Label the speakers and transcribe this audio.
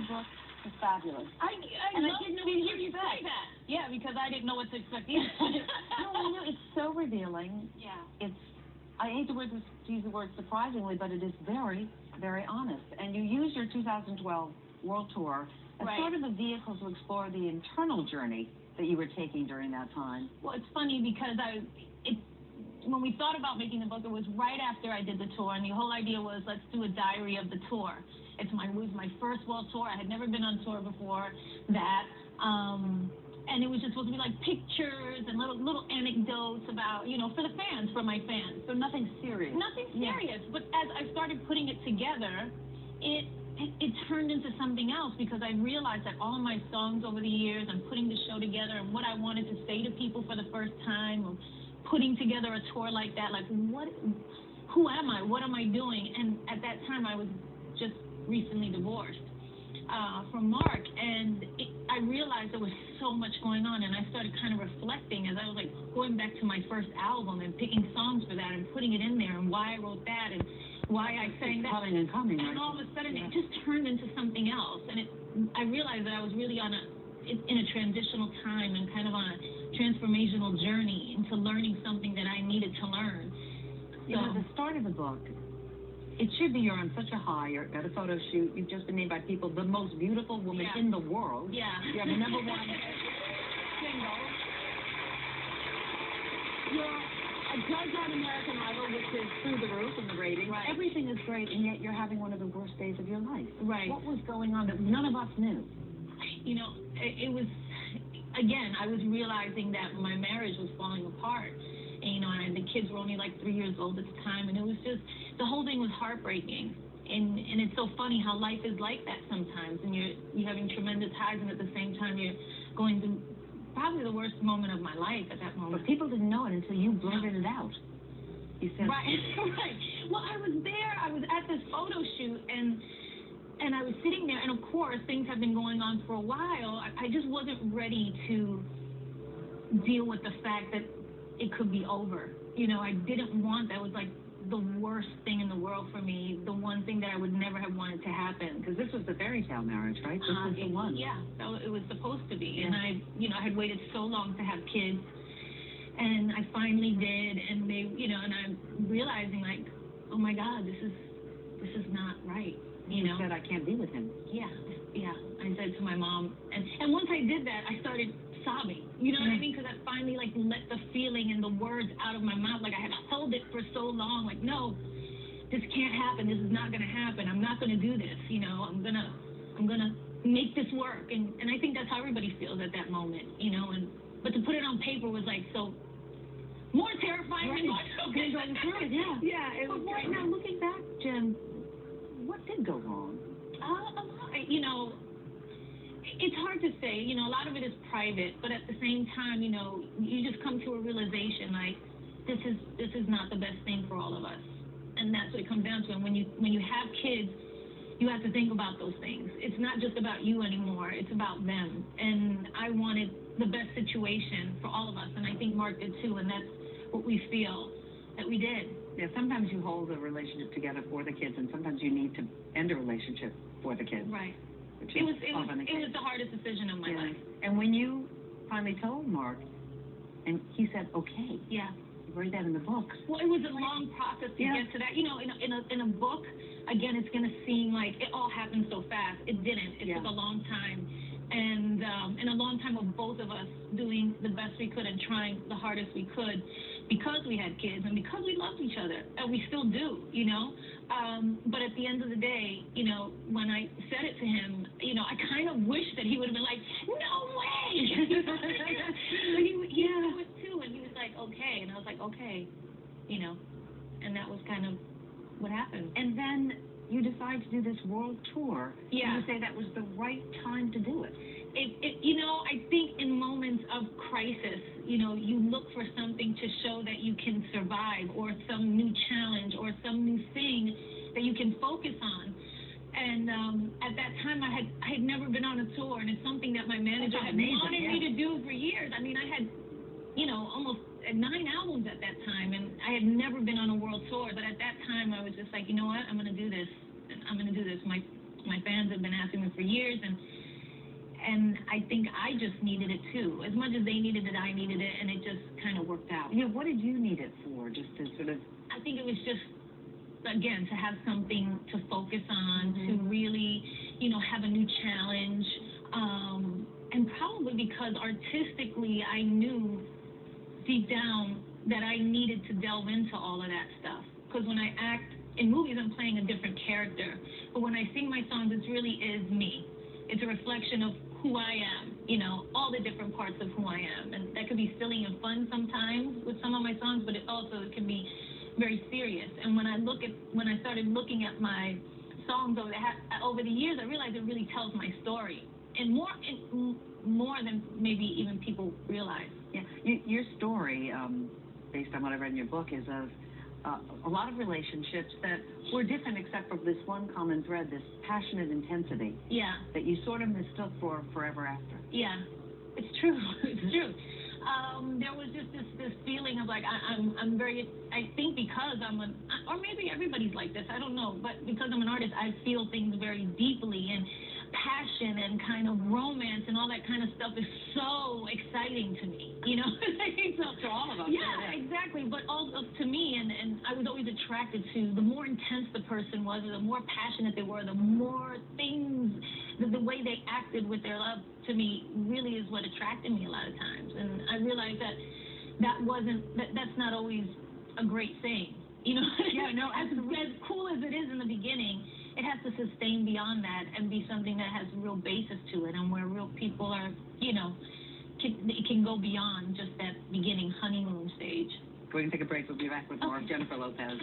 Speaker 1: book is fabulous.
Speaker 2: I didn't know you'd hear you say that. Yeah, because I didn't know what to expect either.
Speaker 1: No, I know. It's so revealing.
Speaker 2: Yeah.
Speaker 1: I hate to use the word surprisingly, but it is very, very honest. And you used your 2012 World Tour as sort of a vehicle to explore the internal journey that you were taking during that time.
Speaker 2: Well, it's funny because when we thought about making the book, it was right after I did the tour, and the whole idea was, let's do a diary of the tour. It was my first world tour. I had never been on tour before that. And it was just supposed to be like pictures and little anecdotes about, for the fans, for my fans.
Speaker 1: So nothing serious.
Speaker 2: Nothing serious. Yeah. But as I started putting it together, it turned into something else, because I realized that all of my songs over the years, I'm putting the show together, and what I wanted to say to people for the first time, or putting together a tour like that, like who am I? What am I doing? And at that time, I was just recently divorced from Mark, and I realized there was so much going on, and I started kind of reflecting as I was like going back to my first album and picking songs for that and putting it in there, and why I wrote that and why I sang that. And all of a sudden it just turned into something else, and I realized that I was really in a transitional time and kind of on a transformational journey into learning something that I needed to learn.
Speaker 1: So at the start of the book, it should be you're on such a high. You're at a photo shoot. You've just been named by People the most beautiful woman in the world.
Speaker 2: Yeah.
Speaker 1: You have a #1 single. You're a judge on American Idol, which is through the roof in the ratings.
Speaker 2: Right.
Speaker 1: Everything is great, and yet you're having one of the worst days of your life.
Speaker 2: Right.
Speaker 1: What was going on that none of us knew?
Speaker 2: It was, again, I was realizing that my marriage was falling apart. And the kids were only like 3 years old at the time, and it was just, the whole thing was heartbreaking. And it's so funny how life is like that sometimes, and you're having tremendous highs, and at the same time you're going through probably the worst moment of my life at that moment.
Speaker 1: But people didn't know it until you blurted it out. You said,
Speaker 2: right. Well, I was there. I was at this photo shoot, and I was sitting there, and of course things have been going on for a while. I just wasn't ready to deal with the fact that it could be over. I didn't want, that was like the worst thing in the world for me, the one thing that I would never have wanted to happen.
Speaker 1: Because this was the fairy tale marriage, right? This was the one.
Speaker 2: Yeah, so it was supposed to be. Yeah. And I had waited so long to have kids, and I finally did, and they, and I'm realizing like, oh my God, this is not right.
Speaker 1: You said, I can't be with him.
Speaker 2: Yeah. I said to my mom, and once I did that, I started sobbing. You know what I mean? Because I finally let the feeling and the words out of my mouth. Like I had held it for so long. Like, no, this can't happen. This is not going to happen. I'm not going to do this. I'm gonna make this work. And I think that's how everybody feels at that moment. But to put it on paper was like so more terrifying than going through it. Yeah. Yeah. It was
Speaker 1: great. Now looking back, Jen, what did go wrong?
Speaker 2: A lot. It's hard to say. A lot of it is private, but at the same time, you just come to a realization like this is not the best thing for all of us, and that's what it comes down to. And when you have kids, you have to think about those things. It's not just about you anymore. It's about them. And I wanted the best situation for all of us, and I think Mark did too. And that's what we feel that we did.
Speaker 1: Yeah. Sometimes you hold a relationship together for the kids, and sometimes you need to end a relationship for the kids.
Speaker 2: Right. It was the hardest decision of my life.
Speaker 1: And when you finally told Mark, and he said, okay.
Speaker 2: Yeah.
Speaker 1: You wrote that in the book.
Speaker 2: Well, it was a long process to get to that. In a book, again, it's going to seem like it all happened so fast. It didn't. It took a long time. And a long time of both of us doing the best we could and trying the hardest we could, because we had kids and because we loved each other, and we still do, But at the end of the day, when I said it to him, I kind of wish that he would have been like, no way! But he knew it too, and he was like, okay. And I was like, okay, and that was kind of what happened.
Speaker 1: And then you decide to do this world tour.
Speaker 2: Yeah.
Speaker 1: And you say that was the right time to do it.
Speaker 2: I think in moments of crisis, you look for something to show that you can survive, or some new challenge, or some new thing that you can focus on. And at that time, I had never been on a tour, and it's something that my manager had wanted me to do for years. I mean, I had, almost 9 albums at that time, and I had never been on a world tour. But at that time, I was just like, you know what? I'm going to do this. I'm going to do this. My fans have been asking me for years, and I think I just needed it too. As much as they needed it, I needed it, and it just kind of worked out.
Speaker 1: Yeah, what did you need it for? Just to sort of...
Speaker 2: I think it was just, again, to have something to focus on, to really, you know, have a new challenge. And probably because artistically I knew deep down that I needed to delve into all of that stuff. Because when I act in movies, I'm playing a different character. But when I sing my songs, it really is me. It's a reflection of who I am, you know, all the different parts of who I am. And that could be silly and fun sometimes with some of my songs, but it also can be very serious. And when I started looking at my songs over the years, I realized it really tells my story. And more than maybe even people realize.
Speaker 1: Yeah, your story, based on what I read in your book, is of a lot of relationships that were different except for this one common thread, this passionate intensity.
Speaker 2: Yeah.
Speaker 1: That you sort of mistook for forever after.
Speaker 2: Yeah, it's true. It's true. There was just this feeling of like I'm very, I think because or maybe everybody's like this, I don't know, but because I'm an artist, I feel things very deeply, and passion and kind of romance and all that kind of stuff is so exciting to me, you know. So,
Speaker 1: to all of us.
Speaker 2: Yeah, exactly. But also to me, and I was always attracted to the more intense the person was, or the more passionate they were, the more things, the way they acted with their love to me really is what attracted me a lot of times. And I realized that's not always a great thing, you know.
Speaker 1: Yeah, no,
Speaker 2: as cool as it is in the beginning, it has to sustain beyond that and be something that has real basis to it, and where real people are, you know, it can go beyond just that beginning honeymoon stage.
Speaker 1: We're going to take a break. We'll be back with more of Jennifer Lopez.